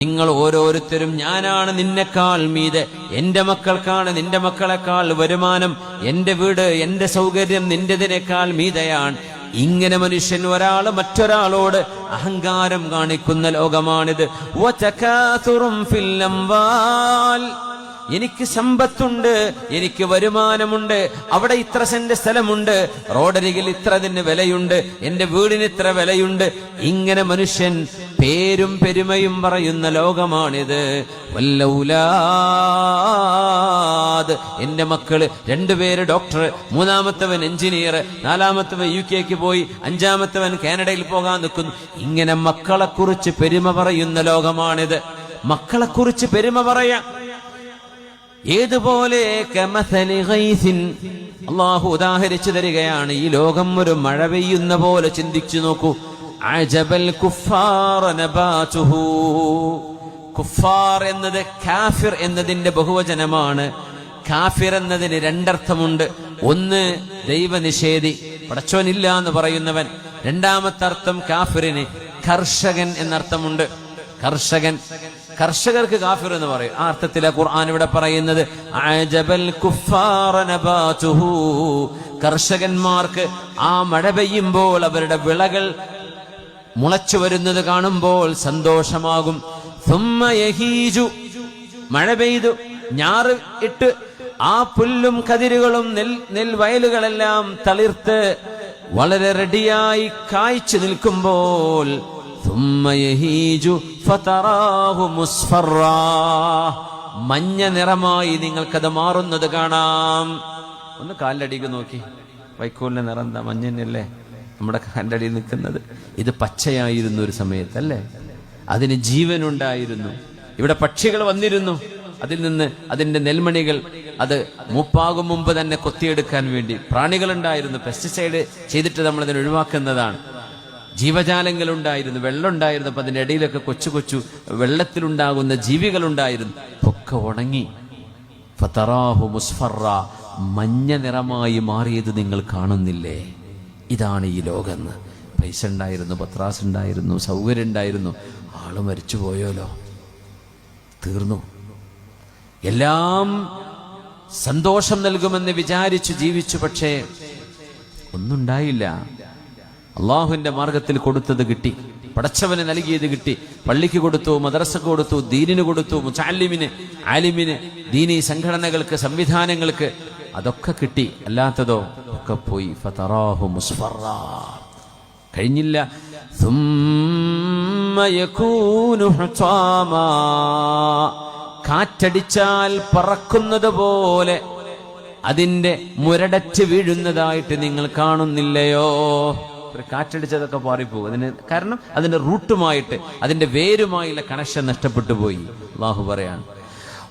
നിങ്ങൾ ഓരോരുത്തരും ഞാനാണ് നിന്നെക്കാൾ മീതെ, എന്റെ മക്കൾക്കാണ് നിന്റെ മക്കളെക്കാൾ വരുമാനം, എന്റെ വീട് എന്റെ സൗകര്യം നിന്റെതിനേക്കാൾ മീതയാണ്. ഇങ്ങനെ മനുഷ്യൻ ഒരാൾ മറ്റൊരാളോട് അഹങ്കാരം കാണിക്കുന്ന ലോകമാണിത്. എനിക്ക് സമ്പത്തുണ്ട്, എനിക്ക് വരുമാനമുണ്ട്, അവിടെ ഇത്ര സെന്റ് സ്ഥലമുണ്ട്, റോഡരികിൽ ഇത്രതിന് വിലയുണ്ട്, എന്റെ വീടിന് ഇത്ര വിലയുണ്ട്. ഇങ്ങനെ മനുഷ്യൻ പേരും പെരുമയും പറയുന്ന ലോകമാണിത്. വല്ലൗലാദ്, എന്റെ മക്കള് 2 പേര് ഡോക്ടർ, 3ാമത്തവൻ എഞ്ചിനീയർ, 4ാമത്തവൻ UK പോയി, 5ാമത്തവൻ കാനഡയിൽ പോകാൻ നിൽക്കുന്നു. ഇങ്ങനെ മക്കളെക്കുറിച്ച് പെരുമ പറയുന്ന ലോകമാണിത്. മക്കളെക്കുറിച്ച് പെരുമ പറയാം. ഏതുപോലെ അല്ലാഹു ഉദാഹരിച്ചു തരികയാണ്. ഈ ലോകം ഒരു മഴ പെയ്യുന്ന പോലെ ചിന്തിച്ചു നോക്കൂ. അജബൽ കുഫാർ നബാതുഹു. കുഫാർ എന്നത് കാഫിർ എന്നതിന്റെ ബഹുവചനമാണ്. കാഫിർ എന്നതിന് 2 അർത്ഥമുണ്ട്. ഒന്ന് ദൈവനിഷേധി, പടച്ചോനില്ല എന്ന് പറയുന്നവൻ. 2ാമത്തെ അർത്ഥം കാഫിറിന് കർഷകൻ എന്നർത്ഥമുണ്ട്. കർഷകർക്ക് കാഫിർ എന്ന് പറയും. ആ അർത്ഥത്തിലെ ഖുർആൻ ഇവിടെ പറയുന്നത് അജബൽ കുഫാർ നബാതുഹു. കർഷകന്മാർക്ക് ആ മഴ പെയ്യുമ്പോൾ അവരുടെ വിളകൾ മുളച്ചു വരുന്നത് കാണുമ്പോൾ സന്തോഷമാകും. സുമ്മ യഹീജു, മഴ പെയ്തു, ഞാറ് ഇട്ട് ആ പുല്ലും കതിരുകളും നെൽവയലുകളെല്ലാം തളിർത്ത് വളരെ റെഡിയായി കായ്ച്ചു നിൽക്കുമ്പോൾ മഞ്ഞ നിറമായി നിങ്ങൾക്കത് മാറുന്നത് കാണാം. ഒന്ന് കാലിലടിക്ക് നോക്കി, വൈക്കോലിന്റെ നിറം എന്താ? മഞ്ഞന്നല്ലേ നമ്മുടെ കാലിലടിയിൽ നിൽക്കുന്നത്. ഇത് പച്ചയായിരുന്നു ഒരു സമയത്തല്ലേ, അതിന് ജീവനുണ്ടായിരുന്നു. ഇവിടെ പക്ഷികൾ വന്നിരുന്നു, അതിൽ നിന്ന് അതിന്റെ നെൽമണികൾ അത് മൂപ്പാകും മുമ്പ് തന്നെ കൊത്തിയെടുക്കാൻ വേണ്ടി പ്രാണികളുണ്ടായിരുന്നു. പെസ്റ്റിസൈഡ് ചെയ്തിട്ട് നമ്മൾ അതിനെ ഒഴിവാക്കുന്നതാണ്. ജീവജാലങ്ങളുണ്ടായിരുന്നു, വെള്ളമുണ്ടായിരുന്നു. അപ്പൊ അതിന്റെ ഇടയിലൊക്കെ കൊച്ചു കൊച്ചു വെള്ളത്തിലുണ്ടാകുന്ന ജീവികളുണ്ടായിരുന്നു. ഒക്കെ ഉണങ്ങി. ഫതറാഹു മുസ്ഫറ, മഞ്ഞ നിറമായി മാറിയത് നിങ്ങൾ കാണുന്നില്ലേ? ഇതാണ് ഈ ലോകന്ന്. പൈസ ഉണ്ടായിരുന്നു, പത്രാസ് ഉണ്ടായിരുന്നു, സൗകര്യം ഉണ്ടായിരുന്നു, ആള് മരിച്ചു പോയോലോ, തീർന്നു. എല്ലാം സന്തോഷം നൽകുമെന്ന് വിചാരിച്ചു ജീവിച്ചു, പക്ഷേ ഒന്നുണ്ടായില്ല. അള്ളാഹുവിന്റെ മാർഗത്തിൽ കൊടുത്തത് കിട്ടി, പടച്ചവന് നൽകിയത് കിട്ടി. പള്ളിക്ക് കൊടുത്തു, മദ്രസക്ക് കൊടുത്തു, ദീനിന് കൊടുത്തു, മുതഅല്ലിമിന്, ആലിമിന്, ദീനി സംഘടനകൾക്ക്, സംവിധാനങ്ങൾക്ക്, അതൊക്കെ കിട്ടി. അല്ലാത്തതോ ഒക്കെ പോയി. ഫതറാഹു മുസ്ഫറ, കഴിഞ്ഞില്ല. സുമ്മ യകൂനു ഹുതാമാ, കാറ്റടിച്ചാൽ പറക്കുന്നത് പോലെ അതിന്റെ മുരടച്ച് വീഴുന്നതായിട്ട് നിങ്ങൾ കാണുന്നില്ലയോ? ഒരു കാറ്റടിച്ചതൊക്കെ പാറിപ്പോകും. അതിന് കാരണം അതിന്റെ റൂട്ടുമായിട്ട്, അതിന്റെ വേരുമായുള്ള കണക്ഷൻ നഷ്ടപ്പെട്ടു പോയി. അല്ലാഹു പറയാണ്,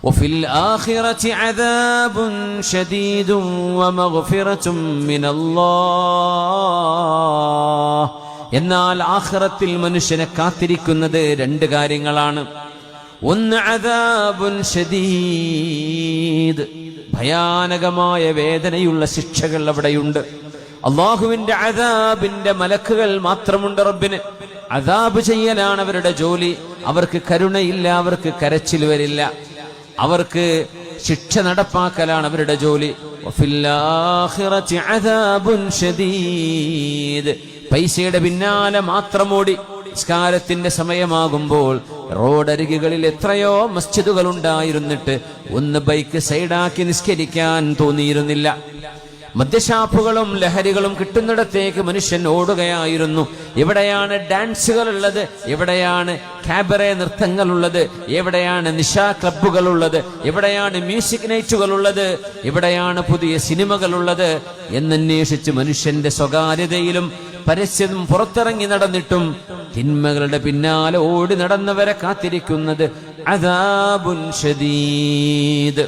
വഫിൽ ആഖിറതി അദാബുൻ ശദീദുൻ വമഗ്ഫിറതും മിനല്ലാഹ്. എന്നാൽ ആഖിറത്തിൽ മനുഷ്യനെ കാത്തിരിക്കുന്നത് 2 കാര്യങ്ങളാണ്. ഒന്ന് അദാബുൻ ശദീദ്, ഭയാനകമായ വേദനയുള്ള ശിക്ഷകൾ അവിടെയുണ്ട്. അള്ളാഹുവിന്റെ അദാബിന്റെ മലക്കുകൾ മാത്രമുണ്ട്. റബ്ബിന് അദാബ് ചെയ്യലാണ് അവരുടെ ജോലി. അവർക്ക് കരുണയില്ല, അവർക്ക് കരച്ചിൽ വരില്ല, അവർക്ക് ശിക്ഷ നടപ്പാക്കലാണ് അവരുടെ ജോലി. വഫിൽ ആഖിറതി അദാബുൻ ശദീദ്, പൈസയുടെ പിന്നാലെ മാത്രം ഓടി. നിസ്കാരത്തിന്റെ സമയമാകുമ്പോൾ റോഡരികുകളിൽ എത്രയോ മസ്ജിദുകൾ ഉണ്ടായിരുന്നിട്ട് ഒന്ന് ബൈക്ക് സൈഡാക്കി നിസ്കരിക്കാൻ തോന്നിയിരുന്നില്ല. മദ്യഷാപ്പുകളും ലഹരികളും കിട്ടുന്നിടത്തേക്ക് മനുഷ്യൻ ഓടുകയായിരുന്നു. എവിടെയാണ് ഡാൻസുകൾ ഉള്ളത്, എവിടെയാണ് കാബറെ നൃത്തങ്ങളുള്ളത്, എവിടെയാണ് നിശാ ക്ലബ്ബുകൾ ഉള്ളത്, എവിടെയാണ് മ്യൂസിക് നൈറ്റുകൾ ഉള്ളത്, എവിടെയാണ് പുതിയ സിനിമകൾ ഉള്ളത് എന്നന്വേഷിച്ച് മനുഷ്യന്റെ സ്വകാര്യതയിലും പരസ്യവും പുറത്തിറങ്ങി നടന്നിട്ടും തിന്മകളുടെ പിന്നാലെ ഓടി നടന്നവരെ കാത്തിരിക്കുന്നത് അദാബുൻ ശദീദ്.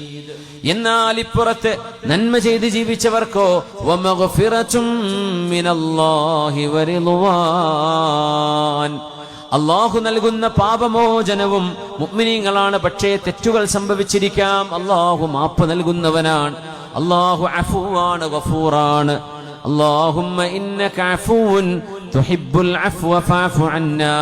എന്നാൽ ഇപ്പുറത്ത് നന്മ ചെയ്ത് ജീവിച്ചവർക്കോ വമഗ്ഫിറതും മിനല്ലാഹി വറിദ്വാൻ, അല്ലാഹു നൽകുന്ന പാപമോചനവും. മുഅ്മിനീങ്ങളാണ്, പക്ഷേ തെറ്റുകൾ സംഭവിച്ചിരിക്കാം. അല്ലാഹു മാപ്പ് നൽകുന്നവനാണ്. അല്ലാഹു അഫൂവാണ്, ഗഫൂറാണ്. അല്ലാഹുമ്മ ഇന്നക അഫൂവുൻ തുഹിബ്ബുൽ അഫ്വ ഫഅഫു അന്നാ.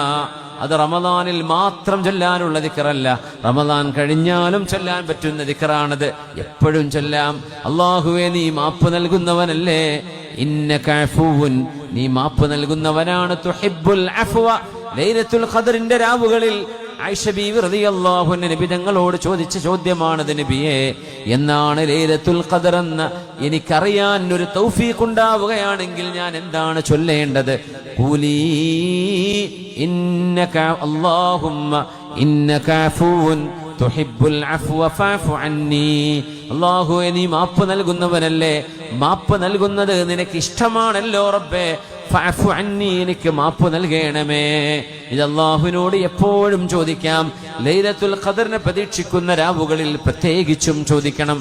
അത് റമദാനിൽ മാത്രം ചൊല്ലാനുള്ള ദിക്റല്ല, റമദാൻ കഴിഞ്ഞാലും ചൊല്ലാൻ പറ്റുന്ന ദിക്റാണത്. എപ്പോഴും ചൊല്ലാം. അല്ലാഹുവേ, നീ മാപ്പ് നൽകുന്നവനല്ലേ, ഇന്നക അഫൂൻ, നീ മാപ്പ് നൽകുന്നവനാണ്. തുഹിബ്ബുൽ അഫ്വ. ലൈലത്തുൽ ഖദ്റിന്റെ രാവുകളിൽ ആയിഷ ബീവി റളിയല്ലാഹു അൻഹ നബി തങ്ങളോട് ചോദിച്ച ചോദ്യമാണത്. നബിയെ, എന്നാണ് ലൈലത്തുൽ ഖദ്ർ എന്ന് എനിക്കറിയാൻ ഒരു തൗഫീഖ് ഉണ്ടാവുകയാണെങ്കിൽ ഞാൻ എന്താണ് ചൊല്ലേണ്ടത്? ഖൂലീ ഇന്നക അല്ലാഹുമ്മ ഇന്നക അഫൂൻ തുഹിബ്ബുൽ അഫ്വ ഫഅഫു അന്നീ. അല്ലാഹുവേ, നീ മാപ്പ് നൽകുന്നവനല്ലേ, മാപ്പ് നൽകുന്നത് നിനക്ക് ഇഷ്ടമാണല്ലോ റബ്ബേ, ഫഅഫു അന്നി, എനിക്ക് മാപ്പ് നൽകണമേ. ഇത് അല്ലാഹുവിനോട് എപ്പോഴും ചോദിക്കാം. ലൈലത്തുൽ ഖദ്റിനെ പ്രതീക്ഷിക്കുന്ന രാവുകളിൽ പ്രത്യേകിച്ചും ചോദിക്കണം.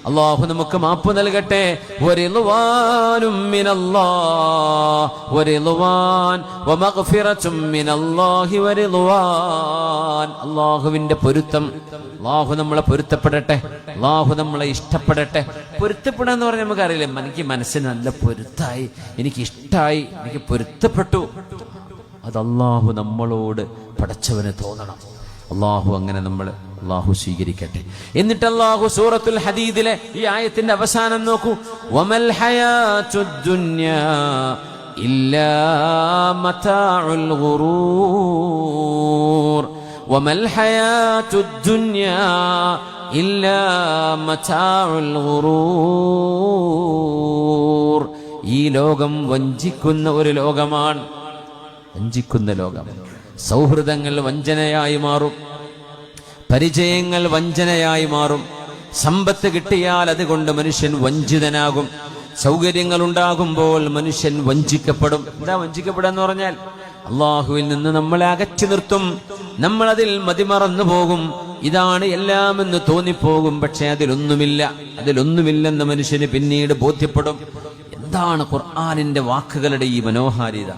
അല്ലാഹു നമുക്ക് മാപ്പ് നൽകട്ടെ. വറിദ്വാനും മിനല്ലാഹ് വറിദ്വാൻ വമഗ്ഫിറത്തും മിനല്ലാഹി വറിദ്വാൻ. അല്ലാഹുവിന്റെ പൊരുത്തം. അല്ലാഹു നമ്മളെ പൊരുത്തപ്പെടട്ടെ, അല്ലാഹു നമ്മളെ ഇഷ്ടപ്പെടട്ടെ. പൊരുത്തപ്പെടാന്ന് പറഞ്ഞാൽ നമുക്കറിയില്ലേ, എനിക്ക് മനസ്സിന് നല്ല പൊരുത്തായി, എനിക്ക് ഇഷ്ടായി, എനിക്ക് പൊരുത്തപ്പെട്ടു. അത് അല്ലാഹു നമ്മളോട് പടച്ചവന് തോന്നണം. അല്ലാഹു അങ്ങനെ അല്ലാഹു സ്വീകരിക്കട്ടെ. എന്നിട്ട് അല്ലാഹു സൂറത്തുൽ ഹദീദിലെ ഈ ആയത്തിന്റെ അവസാനം നോക്കൂ. വമൽ ഹയാത്തുദ് ദുനിയാ ഇല്ലാ മതാഉൽ ഗുറൂർ. വമൽ ഹയാത്തുദ് ദുനിയാ ഇല്ലാ മതാഉൽ ഗുറൂർ. ഈ ലോകം വഞ്ചിക്കുന്ന ഒരു ലോകമാണ്, വഞ്ചിക്കുന്ന ലോകം. സൗഹൃദങ്ങൾ വഞ്ചനയായി മാറും, പരിചയങ്ങൾ വഞ്ചനയായി മാറും. സമ്പത്ത് കിട്ടിയാൽ അതുകൊണ്ട് മനുഷ്യൻ വഞ്ചിതനാകും. സൗകര്യങ്ങൾ ഉണ്ടാകുമ്പോൾ മനുഷ്യൻ വഞ്ചിക്കപ്പെടും. എന്താ വഞ്ചിക്കപ്പെടാന്ന് പറഞ്ഞാൽ? അള്ളാഹുവിൽ നിന്ന് നമ്മളെ അകറ്റി നിർത്തും. നമ്മൾ അതിൽ മതിമറന്നു പോകും. ഇതാണ് എല്ലാമെന്ന് തോന്നിപ്പോകും. പക്ഷെ അതിലൊന്നുമില്ലെന്ന് മനുഷ്യന് പിന്നീട് ബോധ്യപ്പെടും. എന്താണ് ഖുർആനിന്റെ വാക്കുകളുടെ ഈ മനോഹാരിത!